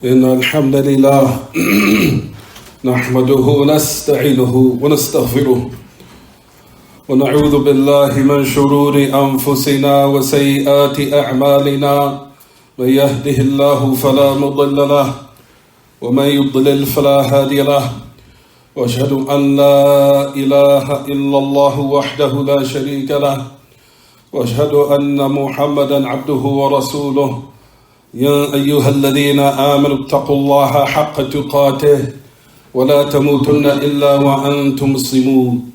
إن الحمد لله نحمده ونستعينه ونستغفره ونعوذ بالله من شرور أنفسنا وسيئات أعمالنا من يهده الله فلا مضل له ومن يضلل فلا هادي له وأشهد أن لا إله إلا الله وحده لا شريك له وأشهد أن محمدا عبده ورسوله يا أيها الذين آمنوا اتقوا الله حق تقاته ولا تموتن إلا وأنتم مسلمون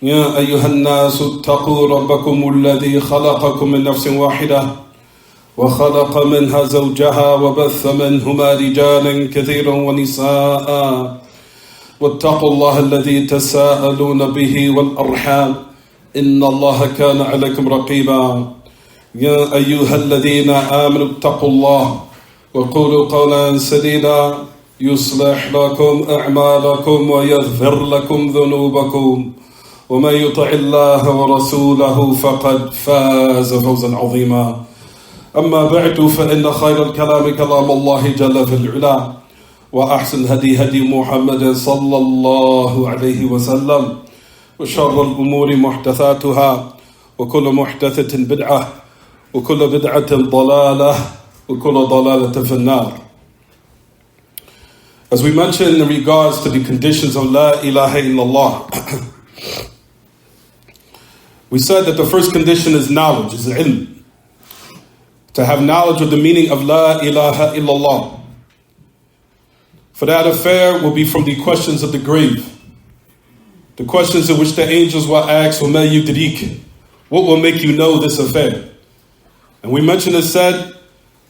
يا أيها الناس اتقوا ربكم الذي خلقكم من نفس واحدة وخلق منها زوجها وبث منهما رجالا كثيرا ونساء واتقوا الله الذي تساءلون به والأرحام إن الله كان عليكم رقيبا يا أيها الذين آمنوا اتقوا الله وقولوا قولا سديدا يصلح لكم أعمالكم ويغفر لكم ذنوبكم ومن يطع الله ورسوله فقد فاز فوزا عظيما أما بعد فإن خير الكلام كلام الله جل في العلا وأحسن هدي محمد صلى الله عليه وسلم وشر الأمور محدثاتها وكل محدثة بدعة وكل بدعة ضلالة وكل ضلالة في النار. As we mentioned in regards to the conditions of La ilaha illallah, we said that the first condition is knowledge, is ilm. To have knowledge of the meaning of La ilaha illallah. For that affair will be from the questions of the grave. The questions in which the angels will ask, وَمَا يُدْرِيكَ, what will make you know this affair? And we mentioned and said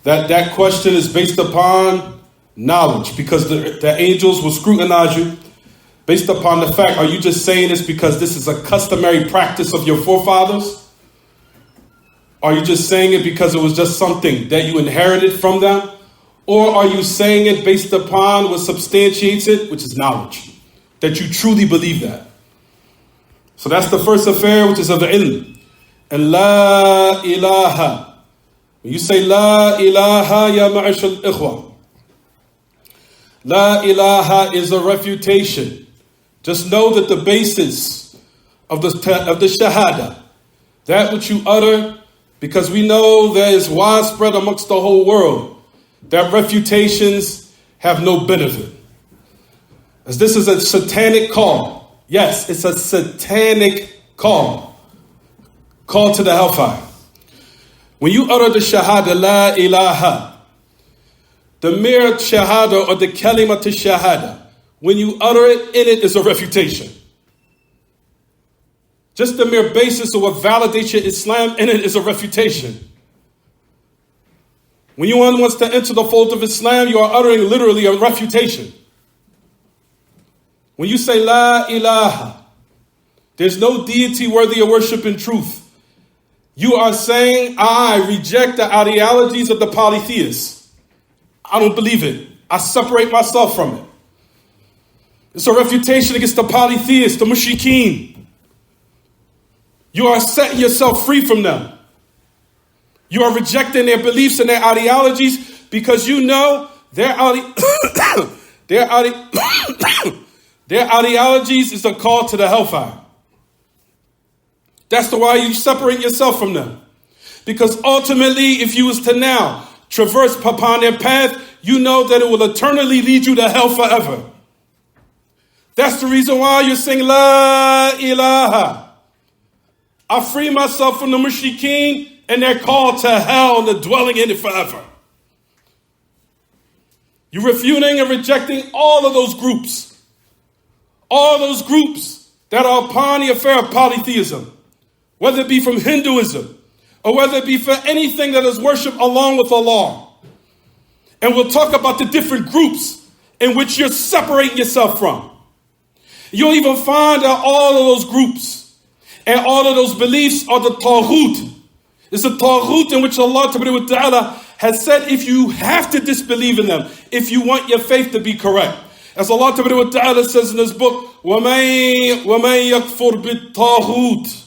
that that question is based upon knowledge, because the angels will scrutinize you based upon the fact, are you just saying this because this is a customary practice of your forefathers? Are you just saying it because it was just something that you inherited from them? Or are you saying it based upon what substantiates it, which is knowledge, that you truly believe that? So that's the first affair, which is of the ilm. And La ilaha, when you say La ilaha ya ma'ash al-ikhwa, La ilaha is a refutation. Just know that the basis of the shahada, that which you utter, because we know there is widespread amongst the whole world, that refutations have no benefit. As this is a satanic call. Yes, it's a satanic call. Call to the hellfire. When you utter the shahada, La ilaha, the mere shahada or the kalima to shahada, when you utter it, in it is a refutation. Just the mere basis of what validates your Islam, in it is a refutation. When you wants to enter the fold of Islam, you are uttering literally a refutation. When you say La ilaha, there's no deity worthy of worship in truth, you are saying, I reject the ideologies of the polytheists. I don't believe it. I separate myself from it. It's a refutation against the polytheists, the mushrikeen. You are setting yourself free from them. You are rejecting their beliefs and their ideologies because you know their ideologies is a call to the hellfire. That's the why you separate yourself from them. Because ultimately, if you was to now traverse upon their path, you know that it will eternally lead you to hell forever. That's the reason why you're saying La ilaha. I free myself from the mushrikeen and their call to hell and the dwelling in it forever. You're refuting and rejecting all of those groups. All those groups that are upon the affair of polytheism. Whether it be from Hinduism, or whether it be for anything that is worshipped along with Allah. And we'll talk about the different groups in which you're separating yourself from. You'll even find that all of those groups and all of those beliefs are the taghut. It's a taghut in which Allah Ta'ala has said if you have to disbelieve in them, if you want your faith to be correct. As Allah Ta'ala says in His book, وَمَن يَكْفُرْ بِالطَّاغُوتِ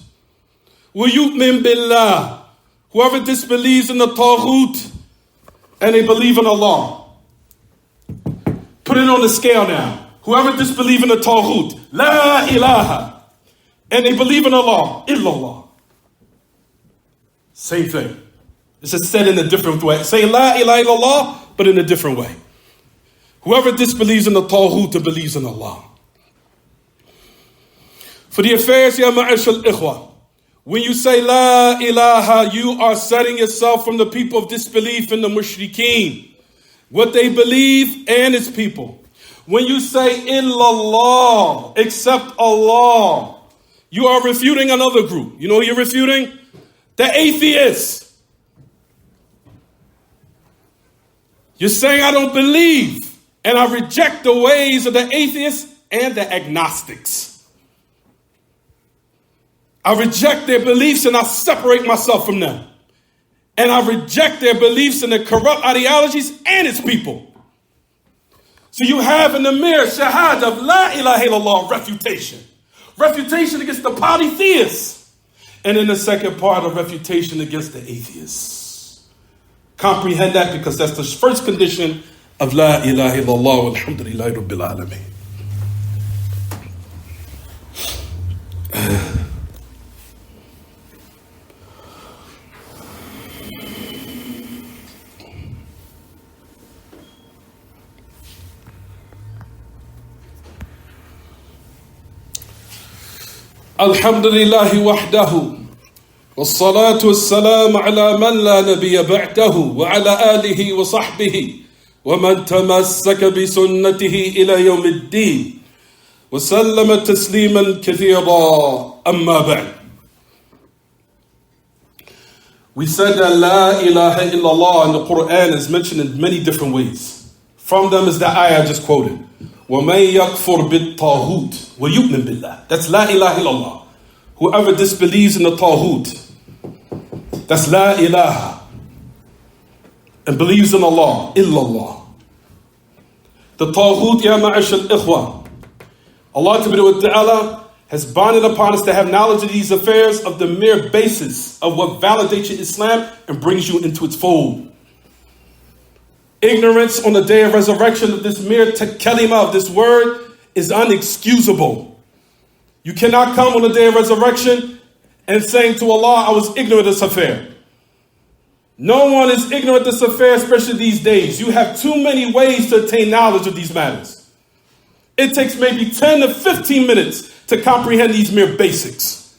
وَيُؤْمِن بِاللَّهِ, whoever disbelieves in the taghut and they believe in Allah. it on the scale now. Whoever disbelieves in the Tawhut, La ilaha, and they believe in Allah, illallah. Same thing. It's just said in a different way. Say La ilaha illallah, but in a different way. Whoever disbelieves in the Tawhut and believes in Allah. For the affairs, ya ma'ash al-ikhwa, when you say La ilaha, you are setting yourself from the people of disbelief in the mushrikeen, what they believe and its people. When you say illallah, except Allah, you are refuting another group. You know who you're refuting? The atheists. You're saying I don't believe, and I reject the ways of the atheists and the agnostics. I reject their beliefs and I separate myself from them. And I reject their beliefs and their corrupt ideologies and its people. So you have in the mirror shahada of La ilaha illallah, refutation. Refutation against the polytheists. And in the second part, a refutation against the atheists. Comprehend that, because that's the first condition of La ilaha illallah walhamdulillahi rabbil alameen. Alhamdulillahi wahdahu, wassalatu wassalamu ala man la nabiyya ba'dahu, wa ala alihi wa sahbihi, wa man tamassaka bi sunnatihi ila yawmiddin, wa sallama tasliman kathira, amma ba'd. We said that La ilaha illallah in the Quran is mentioned in many different ways. From them is the ayah I just quoted. وَمَن يَكْفُرْ بِالطَّاغُوتِ وَيُؤْمِن بِاللَّهِ. That's La ilaha illallah. Whoever disbelieves in the Tawhut, that's La ilaha, and believes in Allah, illallah. The Tawhut, ya ma'ash al-ikhwa, Allah Ta'ala has bonded upon us to have knowledge of these affairs of the mere basis of what validates your Islam and brings you into its fold. Ignorance on the day of resurrection of this mere kalima, of this word, is unexcusable. You cannot come on the day of resurrection and saying to Allah, I was ignorant of this affair. No one is ignorant of this affair, especially these days. You have too many ways to attain knowledge of these matters. It takes maybe 10 to 15 minutes to comprehend these mere basics.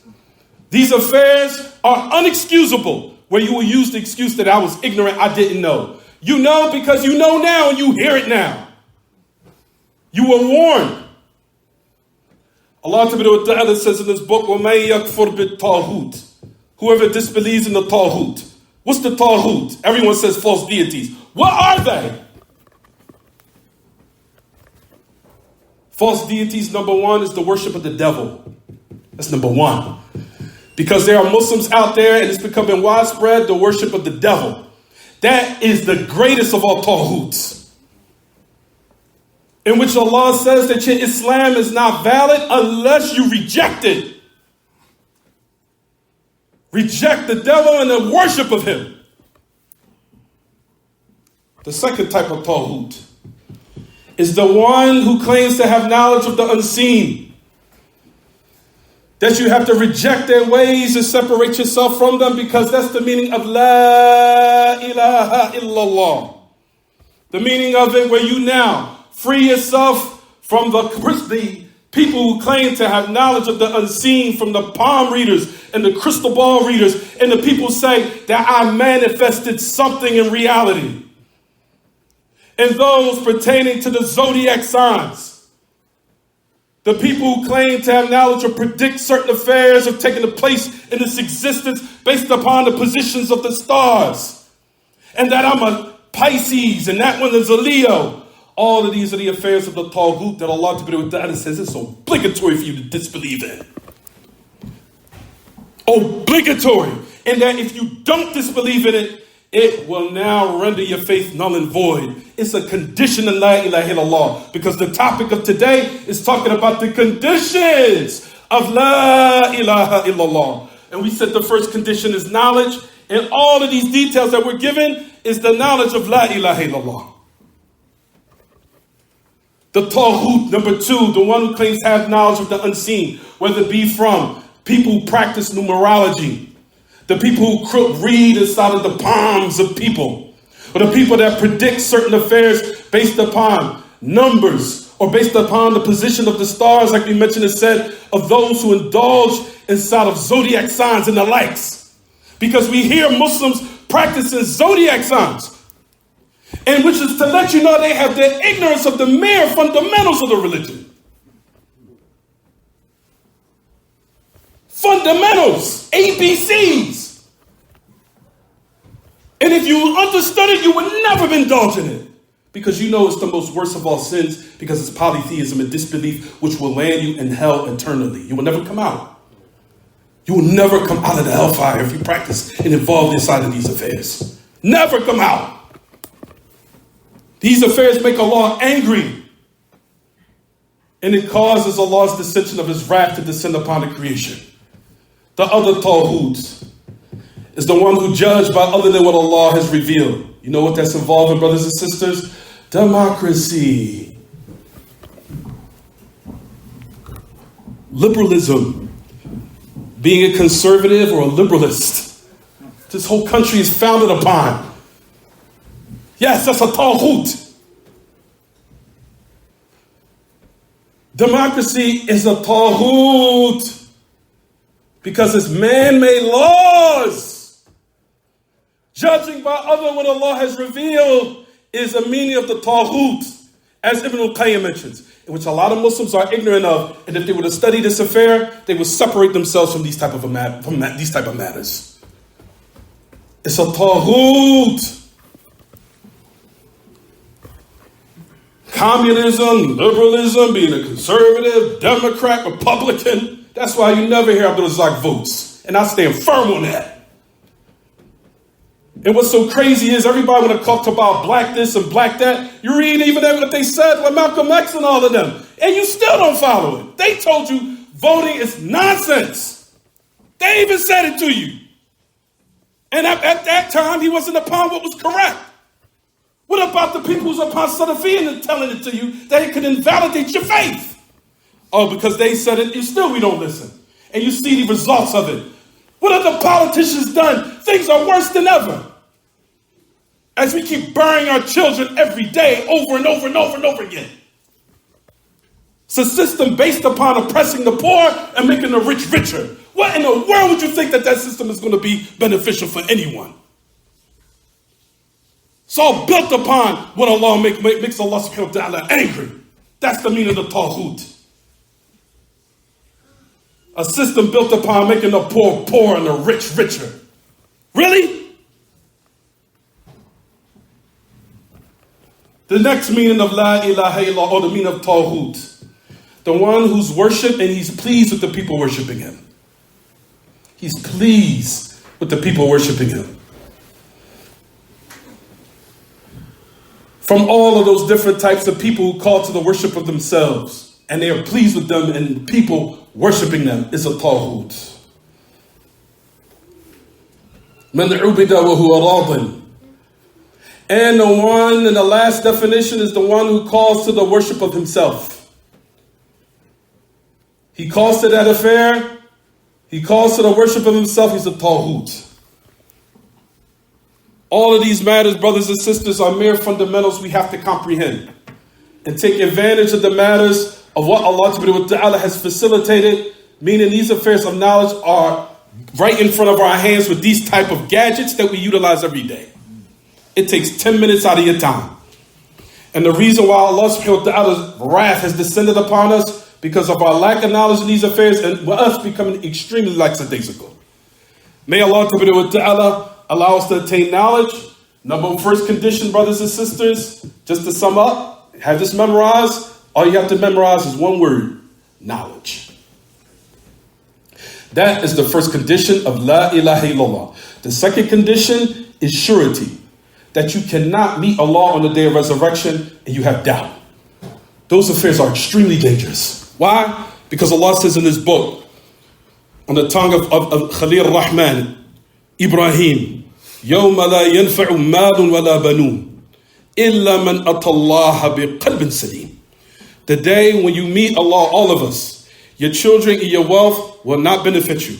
These affairs are unexcusable, where you will use the excuse that I was ignorant, I didn't know. You know because you know now and you hear it now. You were warned. Allah Ta'ala says in this book, وَمَن يَكْفُرْ بِالطَّاغُوتِ. Whoever disbelieves in the Tawhut. What's the Tawhut? Everyone says false deities. What are they? False deities, number one, is the worship of the devil. That's number one. Because there are Muslims out there and it's becoming widespread, the worship of the devil. That is the greatest of all Tawhuts. In which Allah says that your Islam is not valid unless you reject it. Reject the devil and the worship of him. The second type of Tawhut is the one who claims to have knowledge of the unseen. That you have to reject their ways and separate yourself from them, because that's the meaning of La ilaha illallah. The meaning of it where you now free yourself from the people who claim to have knowledge of the unseen, from the palm readers and the crystal ball readers, and the people say that I manifested something in reality. And those pertaining to the zodiac signs. The people who claim to have knowledge or predict certain affairs have taken the place in this existence based upon the positions of the stars. And that I'm a Pisces and that one is a Leo. All of these are the affairs of the Tawhut that Allah Ta'ala says it's obligatory for you to disbelieve in. Obligatory. And that if you don't disbelieve in it, it will now render your faith null and void. It's a condition in La ilaha illallah, because the topic of today is talking about the conditions of La ilaha illallah. And we said the first condition is knowledge, and all of these details that we're given is the knowledge of La ilaha illallah. The Taghut, number 2, the one who claims to have knowledge of the unseen, whether it be from people who practice numerology, the people who read inside of the palms of people, or the people that predict certain affairs based upon numbers or based upon the position of the stars, like we mentioned and said, of those who indulge inside of zodiac signs and the likes. Because we hear Muslims practicing zodiac signs, and which is to let you know they have their ignorance of the mere fundamentals of the religion. Fundamentals, ABCs. And if you understood it, you would never indulge in it. Because you know it's the most worst of all sins, because it's polytheism and disbelief, which will land you in hell eternally. You will never come out. You will never come out of the hellfire if you practice and involve inside of these affairs. Never come out. These affairs make Allah angry. And it causes Allah's descension of his wrath to descend upon the creation. The other Taghut is the one who judged by other than what Allah has revealed. You know what that's involving, brothers and sisters? Democracy. Liberalism. Being a conservative or a liberalist. This whole country is founded upon. Yes, that's a Taghut. Democracy is a Taghut because it's man-made laws. Judging by other than what Allah has revealed is a meaning of the Taghut, as Ibn al-Qayyim mentions, in which a lot of Muslims are ignorant of, and if they were to study this affair, they would separate themselves from these type of matters. It's a Taghut. Communism, liberalism, being a conservative, Democrat, Republican. That's why you never hear Abdur-Razzaaq votes. And I stand firm on that. And what's so crazy is everybody want to talk about black this and black that. You read even what they said with Malcolm X and all of them. And you still don't follow it. They told you voting is nonsense. They even said it to you. And at that time, he wasn't upon what was correct. What about the people who's upon Salafiyyin and telling it to you that it could invalidate your faith? Oh, because they said it, and still we don't listen. And you see the results of it. What have the politicians done? Things are worse than ever. As we keep burying our children every day over and over and over and over again. It's a system based upon oppressing the poor and making the rich richer. What in the world would you think that system is going to be beneficial for anyone? It's all built upon what Allah makes Allah subhanahu wa ta'ala angry. That's the meaning of the Taghut. A system built upon making the poor poor and the rich richer. Really? The next meaning of La ilaha illallah, or the meaning of Taghut. The one who's worshipped and he's pleased with the people worshiping him. He's pleased with the people worshiping him. From all of those different types of people who call to the worship of themselves, and they are pleased with them, and people worshiping them is a Taghut. Man ubida wa huwa radin. And the one, and the last definition is the one who calls to the worship of himself. He calls to that affair, he calls to the worship of himself, he's a Taghut. All of these matters, brothers and sisters, are mere fundamentals we have to comprehend and take advantage of the matters of what Allah Ta'ala has facilitated, meaning these affairs of knowledge are right in front of our hands with these type of gadgets that we utilize every day. It takes 10 minutes out of your time. And the reason why Allah Subhanahu wa Ta'ala's wrath has descended upon us because of our lack of knowledge in these affairs and us becoming extremely lackadaisical. May Allah Ta'ala allow us to attain knowledge. First condition, brothers and sisters, just to sum up, have this memorized. All you have to memorize is one word: knowledge. That is the first condition of La ilaha illallah. The second condition is surety, that you cannot meet Allah on the day of resurrection and you have doubt. Those affairs are extremely dangerous. Why? Because Allah says in His book, on the tongue of Khalil Rahman, Ibrahim, يَوْمَ لَا يَنْفَعُ مَالٌ وَلَا بَنُونَ إِلَّا مَنْ أَتَى اللَّهَ بِقَلْبٍ سَلِيمٍ. The day when you meet Allah, all of us, your children and your wealth will not benefit you,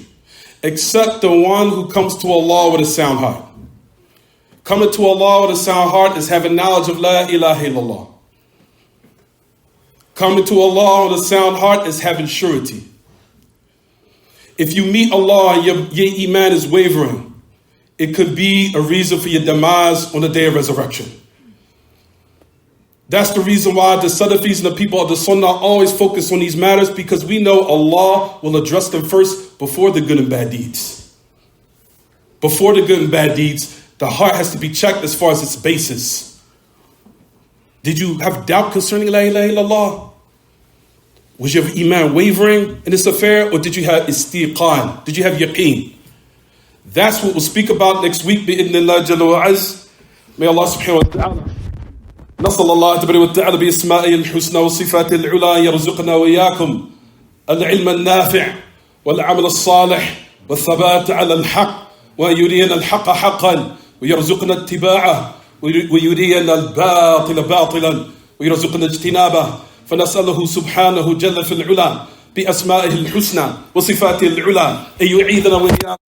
except the one who comes to Allah with a sound heart. Coming to Allah with a sound heart is having knowledge of La ilaha illallah. Coming to Allah with a sound heart is having surety. If you meet Allah and your iman is wavering, it could be a reason for your demise on the day of resurrection. That's the reason why the Salafis and the people of the Sunnah always focus on these matters, because we know Allah will address them first before the good and bad deeds. Before the good and bad deeds, the heart has to be checked as far as its basis. Did you have doubt concerning La ilaha illallah? Was your iman wavering in this affair, or did you have istiqan? Did you have yaqeen? That's what we'll speak about next week, bi'idhnillah jalla wa az. May Allah subhanahu wa ta'ala نسأل الله تبارك وتعالى بأسمائه الحسنى وصفاته العلى يرزقنا وإياكم العلم النافع والعمل الصالح والثبات على الحق، ويرينا الحق حقا ويرزقنا اتباعه، ويرينا الباطل باطلا ويرزقنا اجتنابه. فنسأله سبحانه جل في العلا بأسمائه الحسنى وصفاته العلى أن يعيذنا وإياكم